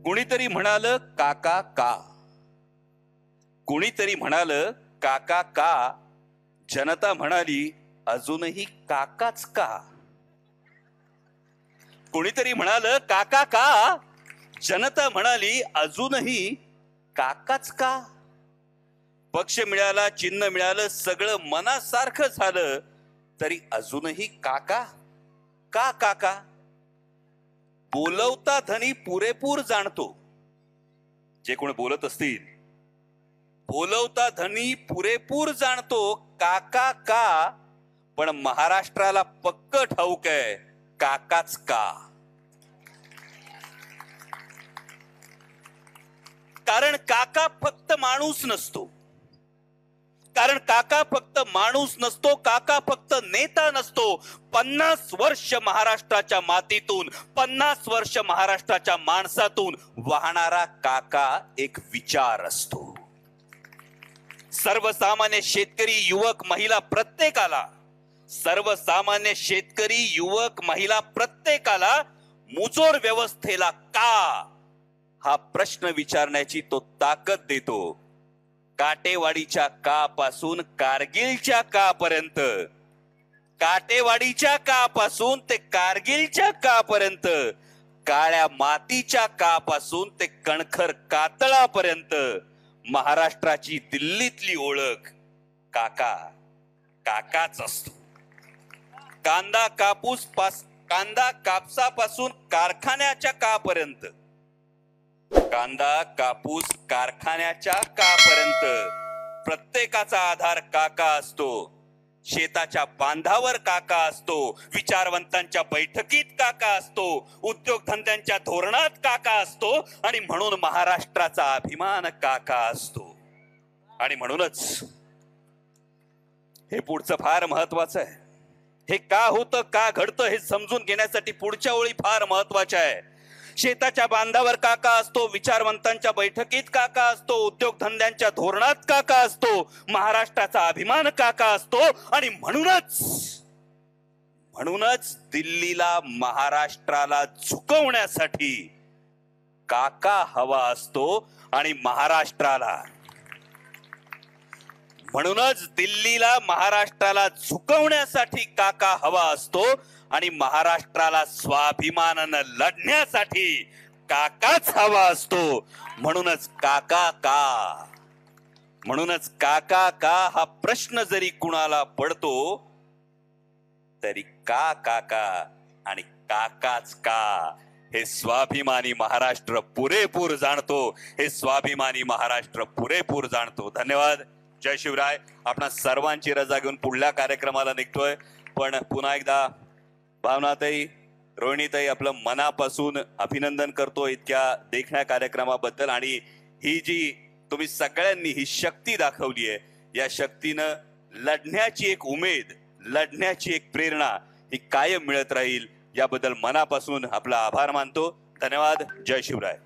कुणीतरी म्हणालं काका का, कुणीतरी म्हणालं काका का, जनता म्हणाली अजूनही काकाच का. कुणीतरी म्हणालं काका का, जनता म्हणाली अजूनही काकाच का. पक्ष मिळाला, चिन्ह मिळालं, सगळं मनासारखं झालं, तरी अजूनही काका का. काका बोलवता धनी पुरेपूर जाणतो. जे कोण बोलत असतील, बोलवता धनी पुरेपूर जाणतो काका का, पण महाराष्ट्राला पक्क ठाऊक आहे काकाच का. कारण काका फक्त माणूस नसतो, कारण काका फक्त माणूस नसतो, काका फक्त नेता नसतो. 50 वर्ष महाराष्ट्राच्या मातीतून, 50 वर्ष महाराष्ट्राच्या माणसातून वाहणारा काका एक विचार असतो. सर्वसामान्य शेतकरी, युवक, महिला प्रत्येकाला, सर्वसामान्य शेतकरी, युवक, महिला प्रत्येकाला मुजोर व्यवस्थेला का हा प्रश्न विचारण्याची तो ताकद देतो. काटेवाडीच्या का पासून कारगिलच्या का पर्यंत, काटेवाडीच्या का पासून ते कारगिलच्या का पर्यंत, काळ्या मातीच्या का पासून ते कणखर कातळापर्यंत महाराष्ट्राची दिल्लीतली ओळख काका काकाच असतो. कांदा कांदा कापसापासून कारखान्याच्या का पर्यंत, कांदा कापूस कारखान्याच्या कापर्यंत प्रत्येकाचा आधार काका असतो. शेताच्या बांधावर काका असतो, विचारवंतांच्या बैठकीत काका असतो, उद्योगधंद्यांच्या धोरणात काका असतो, आणि म्हणून महाराष्ट्राचा अभिमान काका असतो. आणि म्हणूनच हे पुढचं फार महत्वाचं आहे. हे का होतं, का घडतं हे समजून घेण्यासाठी पुढच्या ओळी फार महत्वाच्या आहे. शेताच्या बांधावर काका असतो, विचारवंतांच्या बैठकीत काका असतो, उद्योगधंद्यांच्या धोरणात काका असतो, महाराष्ट्राचा अभिमान काका असतो. आणि म्हणूनच दिल्लीला महाराष्ट्राला झुकवण्यासाठी काका हवा असतो. आणि म्हणूनच दिल्लीला महाराष्ट्राला झुकवण्यासाठी काका हवा असतो, आणि महाराष्ट्राला स्वाभिमानानं लढण्यासाठी काकाच हवा असतो. म्हणूनच काका का हा प्रश्न जरी कुणाला पडतो, तरी का काका आणि काकाच का हे स्वाभिमानी महाराष्ट्र पुरेपूर जाणतो. हे स्वाभिमानी महाराष्ट्र पुरेपूर जाणतो. धन्यवाद. जय शिवराय. आपणा सर्वांची रजा घेऊन पुढल्या कार्यक्रमाला निघतोय. पण पुन्हा एकदा भावनाताई, रोहिणीताई, आपलं मनापासून अभिनंदन करतो इतक्या देखण्या कार्यक्रमाबद्दल. आणि ही जी तुम्ही सगळ्यांनी ही शक्ती दाखवली आहे, या शक्तीनं लढण्याची एक उमेद, लढण्याची एक प्रेरणा ही कायम मिळत राहील. याबद्दल मनापासून आपला आभार मानतो. धन्यवाद. जय शिवराय.